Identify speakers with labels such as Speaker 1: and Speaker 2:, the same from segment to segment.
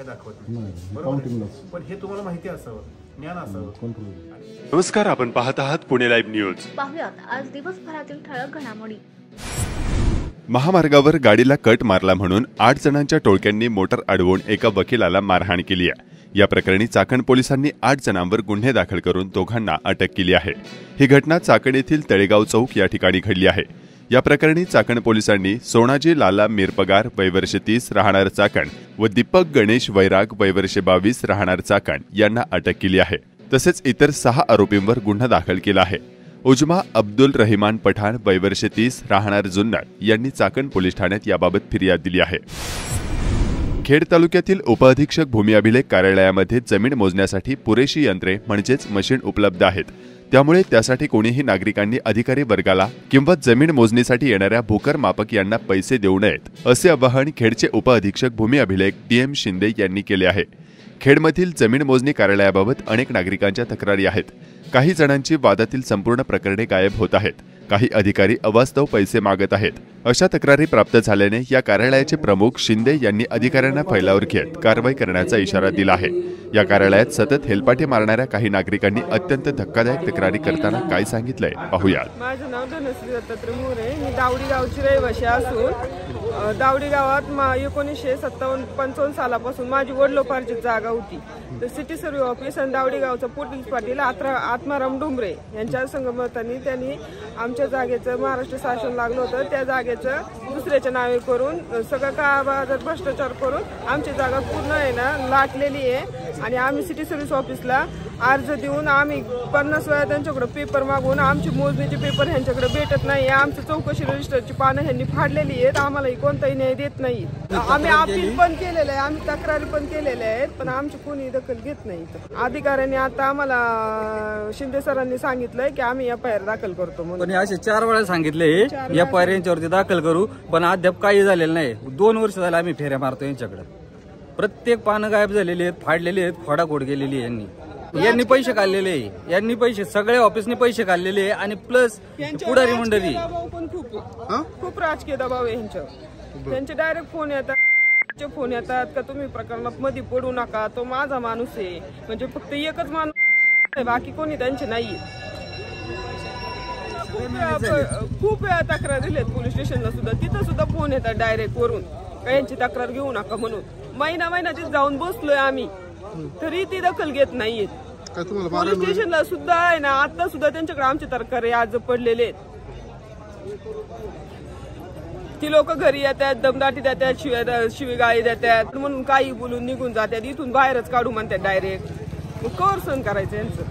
Speaker 1: काय दाखवत नाही, पण हे तुम्हाला माहिती असावं, ज्ञान असावं.
Speaker 2: नमस्कार, आपण पाहत आहात पुणे लाईव्ह न्यूज.
Speaker 3: पाहुयात आज दिवसभरातील ठळक घडामोडी.
Speaker 2: महामार्गावर गाडीला कट मारला म्हणून 8 जणांच्या टोळक्यांनी मोटर अडवून एका वकिलाला मारहाण केली आहे. या प्रकरणी चाकण पोलिसांनी 8 जणांवर गुन्हे दाखल करून दोघांना अटक केली आहे. ही घटना चाकण येथील तळेगाव चौक या ठिकाणी घडली आहे. या प्रकरणी चाकण पोलिसांनी सोनाजी लाला मिरपगार वय वर्ष 30 राहणार चाकण व दीपक गणेश वैराग वय वर्ष 22 राहणार चाकण यांना अटक केली आहे. तसेच इतर 6 आरोपींवर गुन्हा दाखल केला आहे. उजमा अब्दुल रहिमान पठाण वय वर्ष 30 राहणार जुन्नर यांनी चाकण पोलीस ठाण्यात याबाबत फिर्याद दिली आहे. खेड तालुक्यातील उपअधीक्षक भूमी अभिलेख कार्यालयामध्ये जमीन मोजण्यासाठी पुरेशी यंत्रे म्हणजेच मशीन उपलब्ध आहेत. त्यामुळे त्यासाठी कोणीही नागरिकांनी अधिकारी वर्गाला किंवा जमीन मोजणीसाठी येणाऱ्या भूकर मापक यांना पैसे देऊ नयेत, असे आवाहन खेडचे उपअधीक्षक भूमी अभिलेख DM शिंदे यांनी केले आहे. खेडमधील जमीन मोजणी कार्यालयाबाबत अनेक नागरिकांच्या तक्रारी आहेत. काही जणांची वादातील संपूर्ण प्रकरणे गायब होत आहेत. काही अधिकारी अवास्तव पैसे मागत आहेत. अशा तक्रारी प्राप्त झाल्याने या कार्यालयाचे प्रमुख शिंदे यांनी अधिकाऱ्यांना फैलावर घेत कारवाई करण्याचा इशारा दिला आहे. या कार्यालयात सतत हेलपाटे मारणाऱ्या काही नागरिकांनी अत्यंत धक्कादायक तक्रारी करताना काय सांगितलंय पाहूयात.
Speaker 4: माझं नाव धनश्री दत्तात्रय मोरे. मी दावडी गावची रहिवासी असून दावडी गावात 1957-55 सालापासून माझी वडिलोपार्जित जागा होती. तर सिटी सर्व्हे ऑफिस आणि दावडी गावचा पोलीस पाटील आत्माराम डुंबरे यांच्या संगमताने त्यांनी आमच्या जागेचं महाराष्ट्र शासन लागलं होतं. त्या जागेचं दुसऱ्याच्या नावे करून सगळं काळाबाजार भ्रष्टाचार करून आमची जागा पूर्ण आहे ना लाटलेली आहे. आणि आम्ही सिटी सर्व्हिस ऑफिसला अर्ज देऊन आम्ही 50 वेळा त्यांच्याकडे पेपर मागून आमची मोजणीचे पेपर ह्यांच्याकडे भेटत नाही. आमचं चौकशी रजिस्टरची पानं ह्यांनी फाडलेली आहेत. आम्हाला कोणताही न्याय देत नाही. आम्ही अपील पण केलेलं आहे, आम्ही तक्रारी पण केलेल्या आहेत, पण आमची कोणी दखल घेत नाही. अधिकाऱ्यांनी आता आम्हाला शिंदे सरांनी सांगितलंय की आम्ही FIR दाखल करतो म्हणून.
Speaker 5: पण असे 4 वेळा सांगितले FIR यांच्यावरती दाखल करू, पण अद्याप काही झालेलं नाही. 2 वर्ष झाले आम्ही फेऱ्या मारतो यांच्याकडे. प्रत्येक पानं गायब झालेली आहेत, फाडलेली आहेत, फोडाफोड केलेली आहे. यांनी पैसे काढलेले आहे, यांनी पैसे सगळ्या ऑफिसने पैसे काढलेले आहे. आणि प्लस पुढारी मंडळी
Speaker 4: पण खूप राजकीय दबाव आहे यांच्यावर. त्यांचे डायरेक्ट फोन येतात का तुम्ही प्रकरणात मध्ये पडू नका, तो माझा माणूस आहे. म्हणजे फक्त एकच माणूस आहे, बाकी कोणी त्यांचे नाही. खूप वेळा तक्रार दिलेत पोलीस स्टेशनला सुद्धा. तिथं सुद्धा फोन येतात डायरेक्ट वरून का यांची तक्रार घेऊ नका म्हणून. महिना जाऊन बसलोय आम्ही, तरी ती दखल घेत नाहीये. पोलीस स्टेशनला सुद्धा आहे ना, आता सुद्धा त्यांच्याकडे आमचे तक्रारी आज पडलेले आहेत. ती लोक घरी येतात, दमदाटी देतात, शिवीगाळी देतात, म्हणून काही बोलून निघून जातात. इथून बाहेरच काढू म्हणतात डायरेक्ट. मग कवर सहन करायचं यांचं.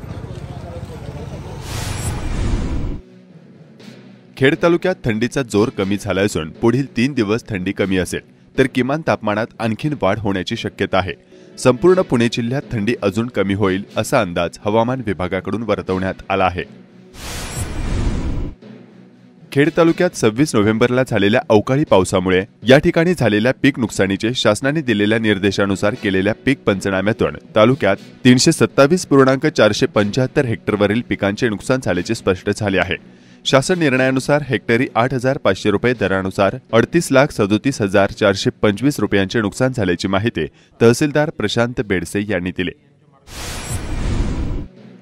Speaker 2: खेड तालुक्यात थंडीचा जोर कमी झाला असून पुढील 3 दिवस थंडी कमी असेल तर किमान तापमानात आणखीन वाढ होण्याची शक्यता आहे. संपूर्ण पुणे जिल्ह्यात थंडी अजून कमी होईल असा अंदाज हवामान विभागाकडून वर्तवण्यात आला आहे. खेड तालुक्यात 26 नोव्हेंबरला झालेल्या अवकाळी पावसामुळे या ठिकाणी झालेल्या पीक नुकसानीचे शासनाने दिलेल्या निर्देशानुसार केलेल्या पीक पंचनाम्यातून तालुक्यात 327.475 हेक्टरवरील पिकांचे नुकसान झाल्याचे स्पष्ट झाले आहे. शासन निर्णयानुसार हेक्टरी 8,500 रुपये दरानुसार 38,37,425 रुपयांचे नुकसान झाल्याची माहिती तहसीलदार प्रशांत बेडसे यांनी दिली.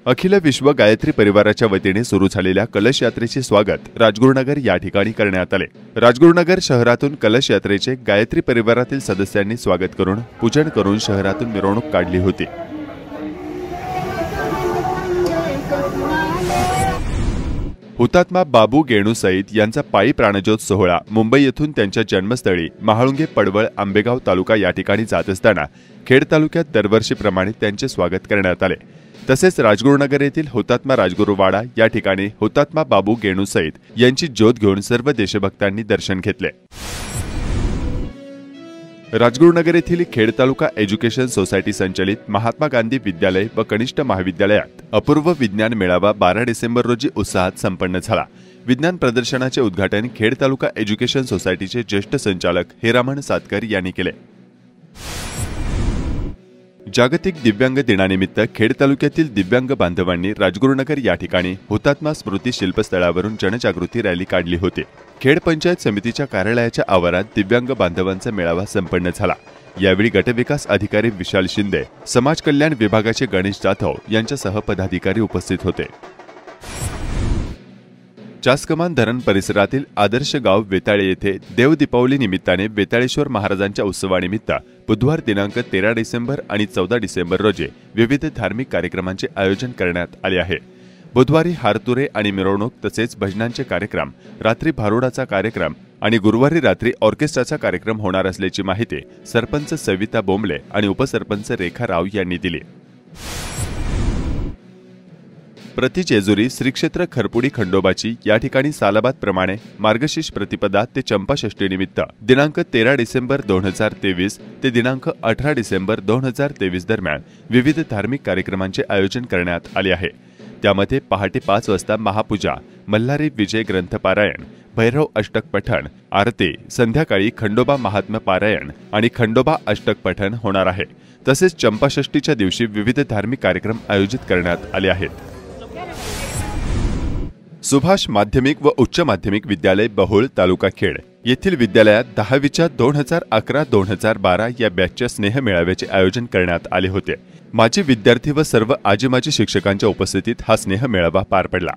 Speaker 2: अखिल विश्व गायत्री परिवाराच्या वतीने सुरू झालेल्या कलश यात्रेचे स्वागत राजगुरुनगर या ठिकाणी करण्यात आले. राजगुरुनगर शहरातून कलश यात्रेचे गायत्री परिवारातील सदस्यांनी स्वागत करून पूजन करून शहरातून मिरवणूक काढली होती. हुतात्मा बाबू गेणू सईद यांचा पायी प्राणज्योत सोहळा मुंबई येथून त्यांच्या जन्मस्थळी महाळुंगे पडवळ आंबेगाव तालुका या ठिकाणी जात असताना खेड तालुक्यात दरवर्षीप्रमाणे त्यांचे स्वागत करण्यात आले. तसेच राजगुरुनगर येथील हुतात्मा राजगुरुवाडा या ठिकाणी हुतात्मा बाबू गेणू सईद यांची ज्योत घेऊन सर्व देशभक्तांनी दर्शन घेतले. राजगुरुनगर येथील खेड तालुका एज्युकेशन सोसायटी संचलित महात्मा गांधी विद्यालय व कनिष्ठ महाविद्यालयात अपूर्व विज्ञान मेळावा 12 डिसेंबर रोजी उत्साहात संपन्न झाला. विज्ञान प्रदर्शनाचे उद्घाटन खेड तालुका एज्युकेशन सोसायटीचे ज्येष्ठ संचालक हिरामण सातकर यांनी केले. जागतिक दिव्यांग दिनानिमित्त खेड तालुक्यातील दिव्यांग बांधवांनी राजगुरुनगर या ठिकाणी हुतात्मा स्मृती शिल्पस्थळावरून जनजागृती रॅली काढली होती. खेड पंचायत समितीच्या कार्यालयाच्या आवारात दिव्यांग बांधवांचा मेळावा संपन्न झाला. यावेळी गटविकास अधिकारी विशाल शिंदे, समाज कल्याण विभागाचे गणेश जाधव यांच्यासह पदाधिकारी उपस्थित होते. चासकमान धरण परिसरातील आदर्श गाव वेताळे येथे देव दीपावली निमित्ताने वेताळेश्वर महाराजांच्या उत्सवानिमित्त बुधवार दिनांक 13 डिसेंबर आणि 14 डिसेंबर रोजी विविध धार्मिक कार्यक्रमांचे आयोजन करण्यात आले आहे. बुधवारी हारतुरे आणि मिरवणूक तसेच भजनांचे कार्यक्रम, रात्री भारुडाचा कार्यक्रम आणि गुरुवारी रात्री ऑर्केस्ट्राचा कार्यक्रम होणार असल्याची माहिती सरपंच सविता बोंबले आणि उपसरपंच रेखा राव यांनी दिली. प्रति जेजुरी श्री क्षेत्र खरपुडी खंडोबाची या ठिकाणी सालाबाद प्रमाणे मार्गशीर्ष प्रतिपदा ते चंपाषष्ठी निमित्त दिनांक 13 डिसेंबर 2023 ते दिनांक 18 डिसेंबर 2023 दरम्यान विविध धार्मिक कार्यक्रमांचे आयोजन करण्यात आले आहे. त्यामध्ये पहाटे 5 वाजता महापूजा, मल्हारी विजय ग्रंथ पारायण, भैरव अष्टक पठण, आरती, संध्याकाळी खंडोबा महात्म्य पारायण आणि खंडोबा अष्टक पठण होणार आहे. तसेच चंपाषष्ठीच्या दिवशी विविध धार्मिक कार्यक्रम आयोजित करण्यात आले आहेत. सुभाष माध्यमिक व उच्च माध्यमिक विद्यालय बहोळ तालुका खेड येथील विद्यालयात 10वीच्या 2011-2012 या बॅचच्या स्नेह मेळाव्याचे आयोजन करण्यात आले होते. माजी विद्यार्थी व सर्व आजी-माजी शिक्षकांच्या उपस्थितीत हा स्नेह मेळावा पार पडला.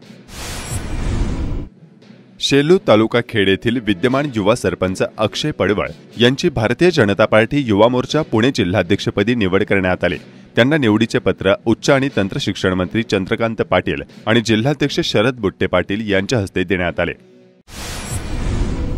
Speaker 2: शेलू तालुका खेड येथील विद्यमान युवा सरपंच अक्षय पडवळ यांची भारतीय जनता पार्टी युवा मोर्चा पुणे जिल्हाध्यक्षपदी निवड करण्यात आली. त्यांना निवडीचे पत्र उच्च आणि तंत्र शिक्षण मंत्री चंद्रकांत पाटील आणि जिल्हाध्यक्ष शरद बुट्टे पाटील यांच्या हस्ते देण्यात आले.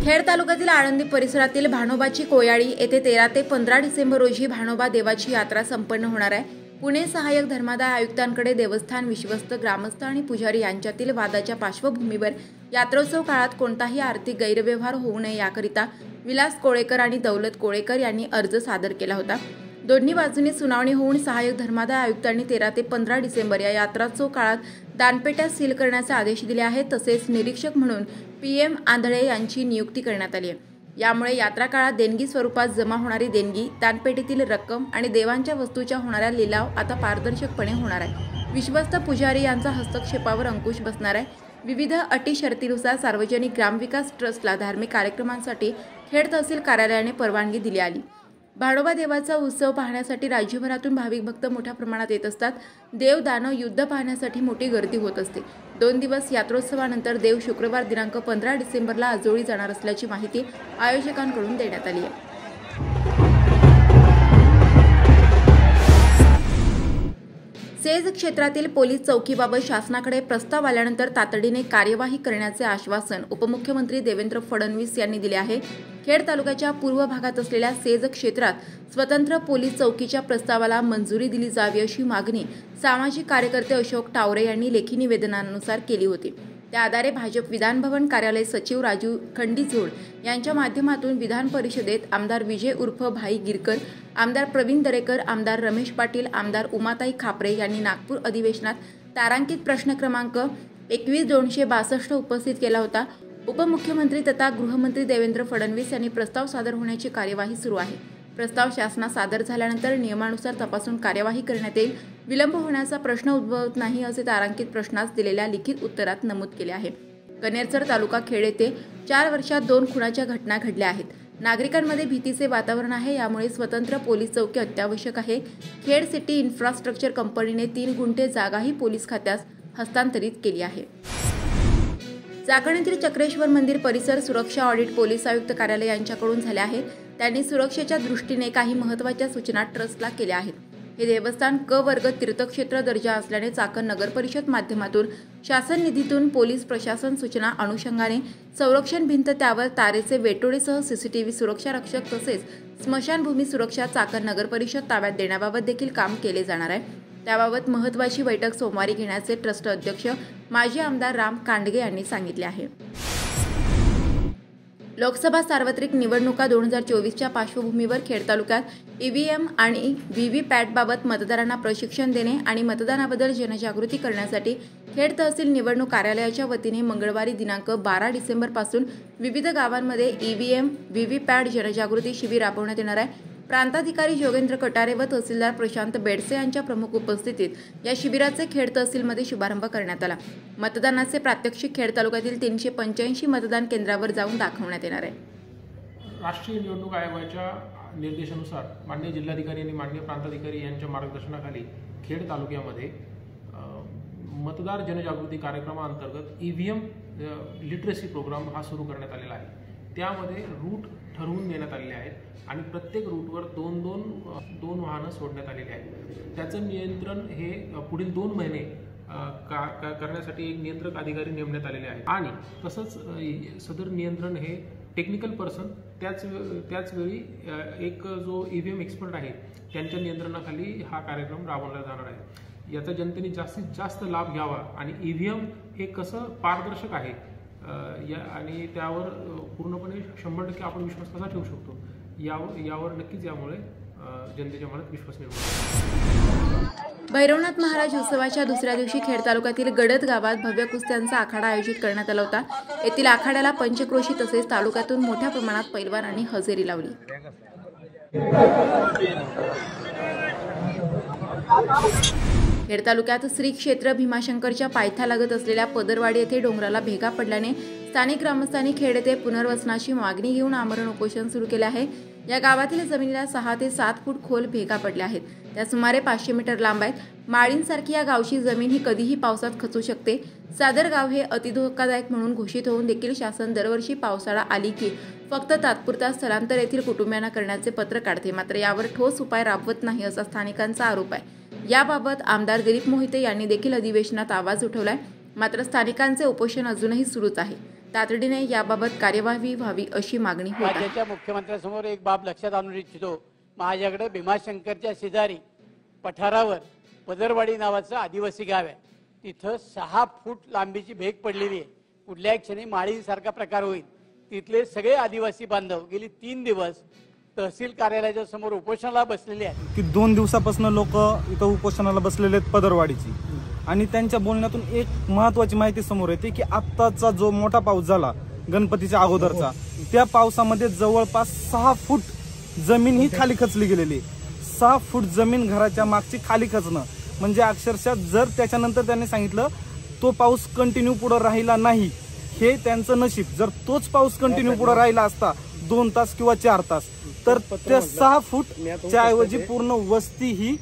Speaker 6: खेड तालुक्यातील आळंदी परिसरातील भानोबाची कोयाळी येथे 13 ते 15 डिसेंबर रोजी भानोबा देवाची यात्रा संपन्न होणार आहे. पुणे सहाय्यक धर्मादाय आयुक्तांकडे देवस्थान विश्वस्त, ग्रामस्थ आणि पुजारी यांच्यातील वादाच्या पार्श्वभूमीवर यात्रोत्सव काळात कोणताही आर्थिक गैरव्यवहार होऊ नये याकरिता विलास कोळेकर आणि दौलत कोळेकर यांनी अर्ज सादर केला होता. दोन्ही बाजूंनी सुनावणी होऊन सहाय्यक धर्मादाय आयुक्तांनी 13 ते 15 डिसेंबर या यात्रोत्सव काळात दानपेट्या सील करण्याचे आदेश दिले आहेत. तसेच निरीक्षक म्हणून PM आंधळे यांची नियुक्ती करण्यात आली आहे. यामुळे यात्रा काळात देणगी स्वरूपात जमा होणारी देणगी, दानपेटीतील रक्कम आणि देवांच्या वस्तूच्या होणाऱ्या लिलाव आता पारदर्शकपणे होणार आहे. विश्वस्त पुजारी यांचा हस्तक्षेपावर अंकुश बसणार आहे. विविध अटी शर्तीनुसार सार्वजनिक ग्रामविकास ट्रस्टला धार्मिक कार्यक्रमांसाठी खेड तहसील कार्यालयाने परवानगी दिली आली. भानोबा देवाचा उत्सव पाहण्यासाठी राज्यभरातून भाविक भक्त मोठ्या प्रमाणात येत असतात. देव दानव युद्ध पाहण्यासाठी मोठी गर्दी होत असते. 2 दिवस यात्रोत्सवानंतर देव शुक्रवार दिनांक 15 डिसेंबरला आजोळी जाणार असल्याची माहिती आयोजकांकडून देण्यात आली आहे. सेज क्षेत्रातील पोलीस चौकीबाबत शासनाकडे प्रस्ताव आल्यानंतर तातडीने कार्यवाही करण्याचे आश्वासन उपमुख्यमंत्री देवेंद्र फडणवीस यांनी दिले आहे. खेड तालुक्याच्या पूर्व भागात असलेल्या सेज क्षेत्रात स्वतंत्र पोलीस चौकीच्या प्रस्तावाला मंजुरी दिली जावी अशी मागणी सामाजिक कार्यकर्ते अशोक टावरे यांनी लेखी निवेदनानुसार केली होती. त्या आधारे भाजप विधानभवन कार्यालय सचिव राजू खंडीझोड यांच्या माध्यमातून विधान परिषदेत आमदार विजय उर्फ भाई गिरकर, आमदार प्रवीण दरेकर, आमदार रमेश पाटील, आमदार उमाताई खापरे यांनी नागपूर अधिवेशनात तारांकित प्रश्न क्रमांक 21-262 उपस्थित केला होता. उपमुख्यमंत्री तथा गृहमंत्री देवेंद्र फडणवीस यांनी प्रस्ताव सादर होण्याची कार्यवाही सुरू आहे. प्रस्ताव शासनास सादर झाल्यानंतर नियमानुसार तपासून कार्यवाही करण्यात येईल. विलंब होण्याचा प्रश्न उद्भवत नाही असे तारांकित प्रश्नास दिलेल्या लिखित उत्तरात नमूद केले आहे. कनेरचर तालुका खेड येथे 4 वर्षात 2 खुनाच्या घटना घडल्या आहेत. नागरिकांमध्ये भीतीचे वातावरण आहे. यामुळे स्वतंत्र पोलीस चौकी अत्यावश्यक आहे. खेड सिटी इन्फ्रास्ट्रक्चर कंपनीने 3 गुंठे जागाही पोलीस खात्यास हस्तांतरित केली आहे. चाकण येथील चक्रेश्वर मंदिर परिसर सुरक्षा ऑडिट पोलीस आयुक्त कार्यालय यांच्याकडून झाले आहे. त्यांनी सुरक्षेच्या दृष्टीने काही महत्त्वाच्या सूचना ट्रस्टला केल्या आहेत. हे देवस्थान क वर्ग तीर्थक्षेत्र दर्जा असल्याने चाकण नगर परिषद माध्यमातून शासन निधीतून पोलीस प्रशासन सूचना अनुषंगाने संरक्षण भिंत, त्यावर तारेचे वेटोडेसह CCTV सुरक्षा रक्षक तसेच स्मशानभूमी सुरक्षा चाकण नगर परिषद ताब्यात देण्याबाबत देखील काम केले जाणार आहे. त्याबाबत महत्त्वाची बैठक सोमवारी घेण्याचे ट्रस्ट अध्यक्ष माजी आमदार राम कांडगे यांनी सांगितले आहे. लोकसभा सार्वत्रिक निवडणुका 2024च्या पार्श्वभूमीवर खेड तालुक्यात EVM आणि VVPAT बाबत मतदारांना प्रशिक्षण देणे आणि मतदानाबद्दल जनजागृती करण्यासाठी खेड तहसील निवडणूक कार्यालयाच्या वतीने मंगळवारी दिनांक 12 डिसेंबरपासून विविध गावांमध्ये EVM VVPAT जनजागृती शिबिर राबवण्यात येणार आहे. प्रांताधिकारी योगेंद्र कटारे व तहसीलदार प्रशांत बेडसे यांच्या प्रमुख उपस्थितीत या शिबिराचे खेड तहसीलमध्ये शुभारंभ करण्यात आला. मतदानाचे प्रात्यक्षिक खेड तालुक्यातील 385 मतदान केंद्रावर जाऊन दाखवण्यात येणार आहे.
Speaker 7: राष्ट्रीय निवडणूक आयोगाच्या
Speaker 1: निर्देशानुसार माननीय जिल्हाधिकारी आणि माननीय प्रांताधिकारी यांच्या मार्गदर्शनाखाली खेड तालुक्यामध्ये मतदार जनजागृती कार्यक्रमाअंतर्गत EVM लिटरसी प्रोग्राम हा सुरू करण्यात आलेला आहे। त्यामध्ये रूट ठरवून देण्यात आलेले आहेत आणि प्रत्येक रूटवर दोन वाहनं सोडण्यात आलेली आहेत। त्याचं नियंत्रण हे पुढील 2 महिने करण्यासाठी एक नियंत्रक अधिकारी नेमण्यात आलेले आहेत आणि तसंच सदर नियंत्रण हे टेक्निकल पर्सन त्याचवेळी एक जो EVM एक्सपर्ट आहे त्यांच्या नियंत्रणाखाली हा कार्यक्रम राबवला जाणार आहे। याचा जनतेने जास्तीत जास्त लाभ घ्यावा आणि EVM हे कसं पारदर्शक आहे आणि त्यावर पूर्णपणे 100% आपण विश्वास कसा ठेवू शकतो यावर नक्कीच यामुळे जनतेच्या मनात विश्वास निर्माण।
Speaker 6: भैरवनाथ महाराज उत्सवाच्या दुसऱ्या दिवशी खेड तालुक्यातील गडद गावात भव्य कुस्त्यांचा आखाडा आयोजित करण्यात आला होता। येथील आखाड्याला पंचक्रोशी तसेच तालुक्यातून मोठ्या प्रमाणात पैलवानांनी हजेरी लावली। खेड तालुक्यात श्री क्षेत्र भीमाशंकरच्या पायथ्यालगत असलेल्या पदरवाडी येथे डोंगराला भेगा पडल्याने स्थानिक ग्रामस्थांनी खेड येथे पुनर्वसनाची मागणी घेऊन आमरण उपोषण सुरू केले आहे। या गावातील जमिनीला 6 ते 7 फूट खोल भेगा पडल्या आहेत। त्या सुमारे 500 मीटर लांब आहेत। माळींसारखी या गावची जमीन ही कधीही पावसात खचू शकते। सादर गाव हे अतिधोकादायक म्हणून घोषित होऊन देखील शासन दरवर्षी पावसाळा आली की फक्त तात्पुरता स्थलांतर येथील कुटुंबियांना करण्याचे पत्र काढते, मात्र यावर ठोस उपाय राबवत नाही असा स्थानिकांचा आरोप आहे। याबाबत आमदार दिलीप मोहिते यांनी देखील अधिवेशनात आवाज उठवलाय, मात्र स्थानिकांचे उपोषण अजूनही सुरूच आहे। तातडीने याबाबत कार्यवाही व्हावी अशी मागणी होत आहे।
Speaker 7: राज्याच्या मुख्यमंत्र्यांसमोर एक बाब लक्षात आणून इच्छितो। माझ्याकडे भीमाशंकरच्या शेजारी पठारावर पदरवाडी नावाचं आदिवासी गाव आहे। तिथं 6 फूट लांबीची भेग पडलेली आहे। कुठल्याही क्षणी माळीसारखा प्रकार होईल। तिथले सगळे आदिवासी बांधव गेली 3 दिवस तहसील कार्यालयाच्या समोर उपोषणाला बसलेले आहेत
Speaker 8: की 2 दिवसापासून लोक इथं उपोषणाला बसलेले आहेत पदरवाडीची। आणि त्यांच्या बोलण्यातून एक महत्त्वाची माहिती समोर येते की आत्ताचा जो मोठा पाऊस झाला गणपतीच्या अगोदरचा, त्या पावसामध्ये जवळपास 6 फूट जमीन ही खाली खचली गेलेली। 6 फूट जमीन घराच्या मागची खाली खचणं म्हणजे अक्षरशः जर त्याच्यानंतर त्यांनी सांगितलं तो पाऊस कंटिन्यू पुढे राहिला नाही, हे त्यांचं नशीब। जर तोच पाऊस कंटिन्यू पुढे राहिला असता 2 तास किंवा 4 तास तर त्या 6 फूटच्या ऐवजी पूर्ण वस्ती ही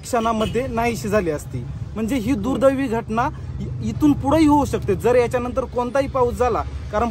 Speaker 8: क्षणामध्ये नाहीशी झाली असती। म्हणजे ही दुर्दैवी घटना इथून पुढेही होऊ शकते जर याच्यानंतर कोणताही पाऊस झाला, कारण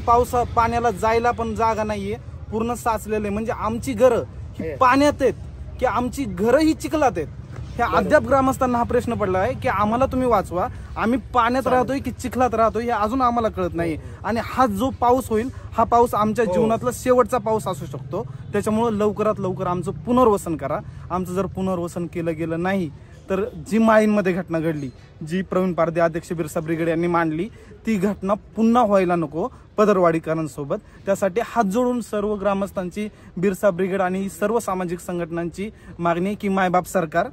Speaker 8: पाण्याला जायला पण जागा नाहीये, पूर्ण साचलेले। म्हणजे आमची घरं ही पाण्यात आहेत की आमची घरं ही चिखलात आहेत, हे अद्याप ग्रामस्थांना हा प्रश्न पडला आहे की आम्हाला तुम्ही वाचवा, आम्ही पाण्यात राहतोय की चिखलात राहतोय हे अजून आम्हाला कळत नाही। आणि हा जो पाऊस होईल हा पाऊस आमच्या जीवनातला शेवटचा पाऊस असू शकतो। त्याच्यामुळे लवकरात लवकर आमचं पुनर्वसन करा। आमचं जर पुनर्वसन केलं गेलं नाही तर जी माळींमध्ये घटना घडली, जी प्रवीण पारदे अध्यक्ष बिरसा ब्रिगेड यांनी मांडली, ती घटना पुन्हा व्हायला नको पदरवाडीकरांसोबत। त्यासाठी हात जोडून सर्व ग्रामस्थांची, बिरसा ब्रिगेड आणि सर्व सामाजिक संघटनांची मागणी की मायबाप सरकार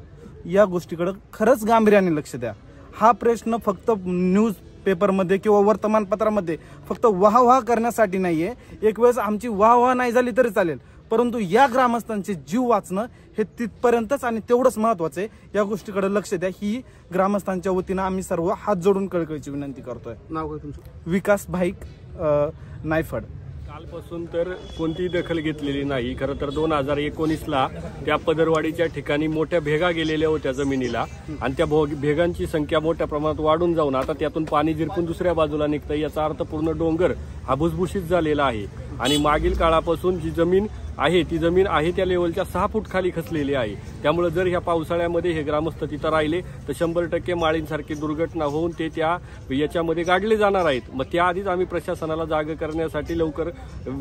Speaker 8: या गोष्टीकडे खरंच गांभीर्याने लक्ष द्या। हा प्रश्न फक्त न्यूज पेपरमध्ये किंवा वर्तमानपत्रामध्ये फक्त वाहवाह करण्यासाठी नाहीये। एक वेळेस आमची वाहवाह नाही झाली तरी चालेल, परंतु या ग्रामस्थांचे जीव वाचणं हे तिथपर्यंतच आणि तेवढंच महत्वाचं आहे। या गोष्टीकडे लक्ष द्या ही ग्रामस्थांच्या वतीनं आम्ही सर्व हात जोडून कळकळीची विनंती करतोय।
Speaker 9: नाव काय तुमचं?
Speaker 8: विकास भाईक नायफड।
Speaker 9: कालपासून तर कोणतीही दखल घेतलेली नाही। खरं तर 2019ला त्या पदरवाडीच्या ठिकाणी मोठ्या भेगा गेलेल्या होत्या जमिनीला आणि त्या भेगांची संख्या मोठ्या प्रमाणात वाढून जाऊन आता त्यातून पाणी झिरपून दुसऱ्या बाजूला निघतं। याचा अर्थ पूर्ण डोंगर हा भुसभुशीत झालेला आहे आणि मागील काळापासून जी जमीन आहे ती जमीन आहे त्या लेवलच्या 6 फूट खाली खचलेली आहे। त्यामुळे जर ह्या पावसाळ्यामध्ये हे ग्रामस्थ तिथं राहिले तर 100% माळींसारखी दुर्घटना होऊन ते याच्यामध्ये गाडले जाणार आहेत। मग त्याआधीच आम्ही प्रशासनाला लवकर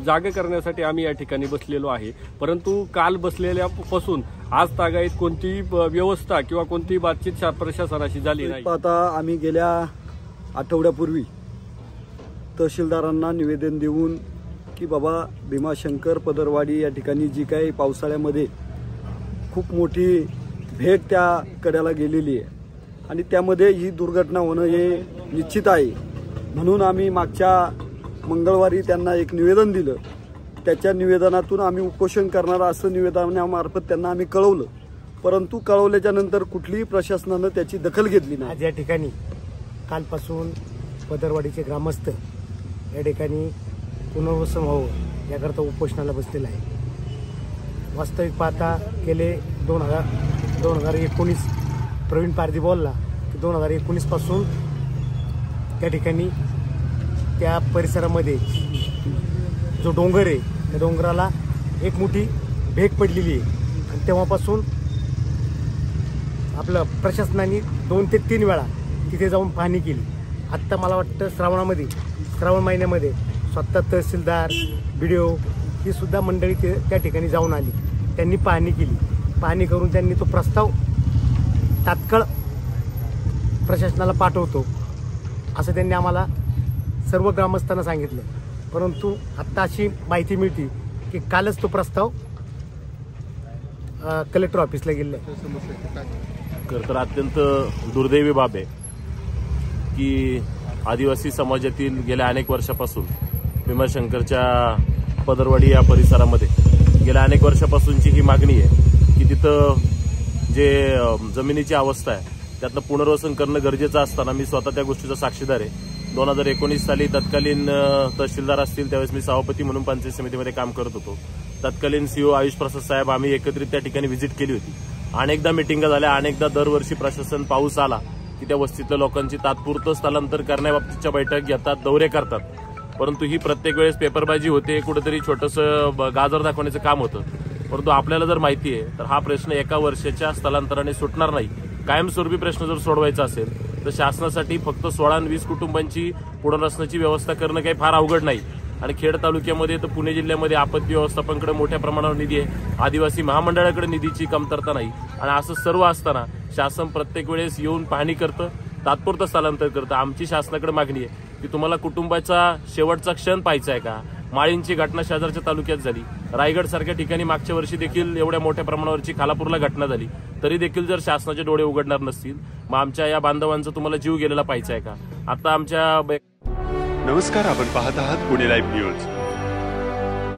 Speaker 9: जागा करण्यासाठी आम्ही या ठिकाणी बसलेलो आहे। परंतु काल बसलेल्यापासून आज तागायत कोणतीही व्यवस्था किंवा कोणतीही बातचीत प्रशासनाशी झाली नाही।
Speaker 10: आता आम्ही गेल्या आठवड्यापूर्वी तहसीलदारांना निवेदन देऊन की बाबा भीमाशंकर पदरवाडी या ठिकाणी जी काही पावसाळ्यामध्ये खूप मोठी भेग त्या कड्याला गेलेली आहे आणि त्यामध्ये ही दुर्घटना होणं हे निश्चित आहे। म्हणून आम्ही मागच्या मंगळवारी त्यांना एक निवेदन दिलं। त्याच्या निवेदनातून आम्ही उपोषण करणार असं निवेदनामार्फत त्यांना आम्ही कळवलं, परंतु कळवल्याच्या नंतर कुठलीही प्रशासनानं त्याची दखल घेतली नाही।
Speaker 11: आज या ठिकाणी कालपासून पदरवाडीचे ग्रामस्थ या ठिकाणी पुनर्वसन व्हावं याकरता उपोषणाला बसलेला आहे। वास्तविक पाहता गेले 2019 प्रवीण पारधी बोलला की 2019 पासून त्या ठिकाणी त्या परिसरामध्ये जो डोंगर आहे त्या डोंगराला एक मोठी भेग पडलेली आहे आणि तेव्हापासून आपलं प्रशासनाने 2 ते 3 वेळा तिथे जाऊन पाहणी केली. आत्ता मला वाटतं श्रावण महिन्यामध्ये स्वतः तहसीलदार BDO ही सुद्धा मंडळी त्या ठिकाणी जाऊन आली. त्यांनी पाहणी केली. पाहणी करून त्यांनी तो प्रस्ताव तात्काळ प्रशासनाला पाठवतो असं त्यांनी आम्हाला सर्व ग्रामस्थांना सांगितलं. परंतु आत्ता अशी माहिती मिळते की कालच तो प्रस्ताव कलेक्टर ऑफिसला गेलेला आहे.
Speaker 12: तर अत्यंत दुर्दैवी बाब आहे की आदिवासी समाजातील गेल्या अनेक वर्षापासून भीमाशंकरच्या पदरवाडी या परिसरामध्ये गेल्या अनेक वर्षापासूनची ही मागणी आहे की तिथं जे जमिनीची अवस्था आहे त्यातलं पुनर्वसन करणं गरजेचं असताना मी स्वतः त्या गोष्टीचा साक्षीदार आहे. 2019 साली तत्कालीन तहसीलदार असतील त्यावेळेस मी सभापती म्हणून पंचायत समितीमध्ये काम करत होतो. तत्कालीन CO आयुष प्रसाद साहेब आम्ही एकत्रित त्या ठिकाणी व्हिजिट केली होती. अनेकदा मिटिंगा झाल्या, अनेकदा दरवर्षी प्रशासन पाऊस आला की त्या वस्तीतल्या लोकांची तात्पुरतं स्थलांतर करण्याबाबतच्या बैठक घेतात, दौरे करतात. परंतु ही प्रत्येक वेळेस पेपरबाजी होते, कुठेतरी छोटंसं गाजर दाखवण्याचं काम होतं. परंतु आपल्याला जर माहिती आहे तर हा प्रश्न एका वर्षाच्या स्थलांतराने सुटणार नाही. कायमस्वरूपी प्रश्न जर सोडवायचा असेल तर शासनासाठी फक्त 16 आणि 20 कुटुंबांची पुनर्वसनाची व्यवस्था करणं काही फार अवघड नाही. आणि खेड तालुक्यामध्ये तर पुणे जिल्ह्यामध्ये आपत्ती व्यवस्थापनाकडे मोठ्या प्रमाणावर निधी आहे, आदिवासी महामंडळाकडे निधीची कमतरता नाही. आणि असं सर्व असताना शासन प्रत्येक वेळेस येऊन पाहणी करतं, तात्पुरतं स्थलांतर करतं. आमची शासनाकडे मागणी आहे की तुम्हाला कुटुंबाचा शेवटचा क्षण पाहायचा आहे का? माळींची घटना शेजारच्या तालुक्यात झाली, रायगड सारख्या ठिकाणी मागच्या वर्षी देखील एवढ्या मोठ्या प्रमाणावरची खालापूरला घटना झाली, तरी देखील जर शासनाचे डोळे उघडणार नसतील मग आमच्या या बांधवांचा तुम्हाला जीव गेलेला पाहायचा आहे का? आता आमच्या
Speaker 2: नमस्कार, आपण पाहत आहात पुणे लाईव्ह न्यूज.